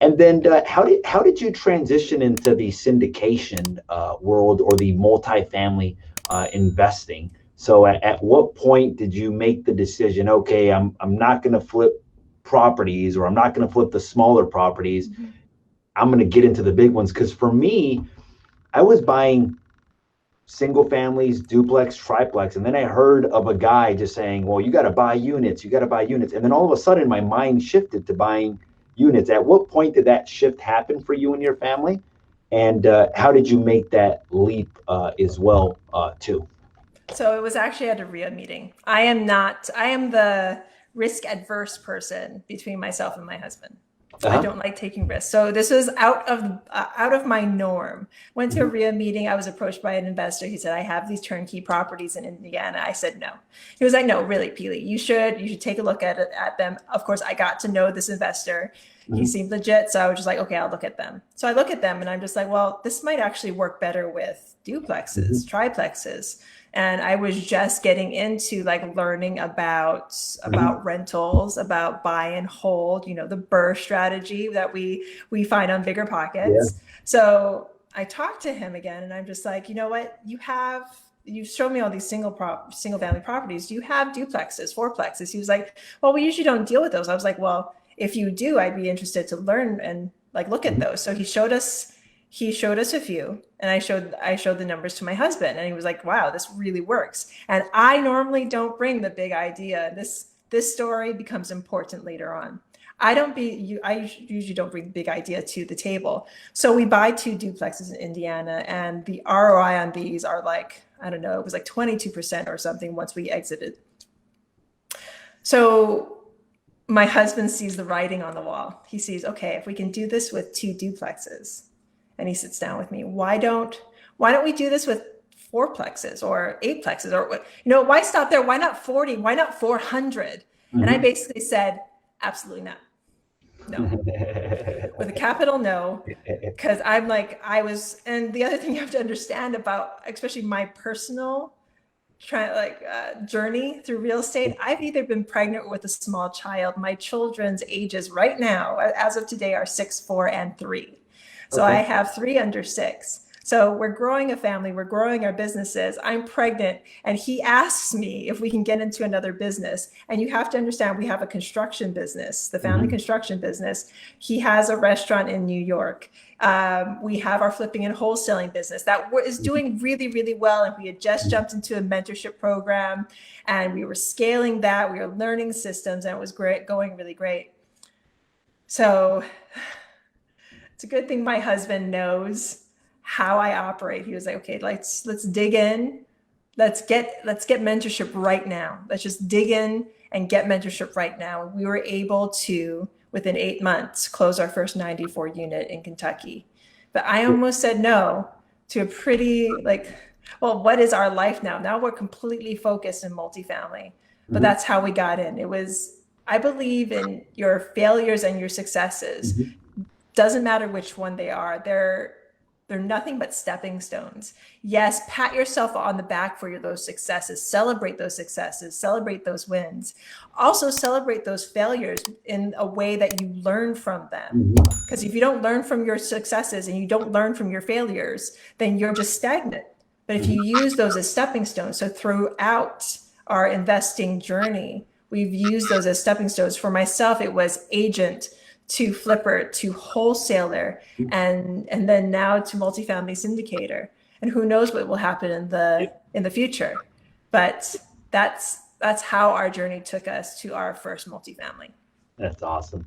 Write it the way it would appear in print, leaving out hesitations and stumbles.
And then how did you transition into the syndication world or the multifamily investing? So at what point did you make the decision, okay, I'm not going to flip properties, or I'm not going to flip the smaller properties. Mhm. I'm going to get into the big ones. Because for me, I was buying single families, duplex, triplex. And then I heard of a guy just saying, well, you got to buy units, you got to buy units. And then all of a sudden my mind shifted to buying units. At what point did that shift happen for you and your family? And how did you make that leap as well, too? So it was actually at a RIA meeting. I am the risk adverse person between myself and my husband. I Uh-huh. don't like taking risks. So this was out of my norm. Went to a Mhm. RIA meeting. I was approached by an investor. He said, I have these turnkey properties in Indiana. I said, no. He was like, no, really, Pili, you should take a look at them. Of course, I got to know this investor. He Mhm. seemed legit. So I was just like, okay, I'll look at them. So I look at them and I'm just like, well, this might actually work better with duplexes, Mhm. triplexes. And I was just getting into like learning about Mhm. rentals, about buy and hold, the BRRRR strategy that we find on Bigger Yeah. Pockets. So I talked to him again, and I'm just like, you know what, you've shown me all these single family properties. Do you have duplexes, fourplexes? He was like, well, we usually don't deal with those. I was like, well, if you do, I'd be interested to learn and like look at Mhm. those. So he showed us a few, and I showed the numbers to my husband, and he was like, wow, this really works. And I normally don't bring the big idea. This story becomes important later on. I usually don't bring the big idea to the table. So we buy two duplexes in Indiana, and the ROI on these are like, I don't know, it was like 22% or something once we exited. So my husband sees the writing on the wall. He sees, okay, if we can do this with two duplexes, and he sits down with me, why don't we do this with fourplexes or eightplexes, or why stop there? Why not 40? Why not 400? And I Mhm. basically said, absolutely not. No. With a capital no, because and the other thing you have to understand about, especially my personal journey through real estate, I've either been pregnant with a small child. My children's ages right now, as of today, are 6, 4, and 3. So I Okay. have 3 under 6. So we're growing a family, we're growing our businesses. I'm pregnant, and he asks me if we can get into another business. And you have to understand, we have a construction business, the family Mhm. construction business. He has a restaurant in New York. We have our flipping and wholesaling business that is doing really, really well. And we had just jumped into a mentorship program, and we were scaling that. We were learning systems, and it was great, going really great. So it's a good thing my husband knows how I operate. He was like, okay, let's dig in. Let's get mentorship right now. Let's just dig in and get mentorship right now. We were able to, within 8 months, close our first 94 unit in Kentucky. But I almost said no to a pretty well, what is our life now? Now we're completely focused in multifamily. But Mhm. that's how we got in. It was, I believe in your failures and your successes. Mhm. Doesn't matter which one they are. They're nothing but stepping stones. Yes, pat yourself on the back for those successes, celebrate those successes, celebrate those wins. Also celebrate those failures in a way that you learn from them. Mhm. Because if you don't learn from your successes and you don't learn from your failures, then you're just stagnant. But if Mhm. you use those as stepping stones, so throughout our investing journey, we've used those as stepping stones. For myself, it was agent to flipper to wholesaler, and then now to multifamily syndicator. And who knows what will happen in the future. But that's how our journey took us to our first multifamily. That's awesome.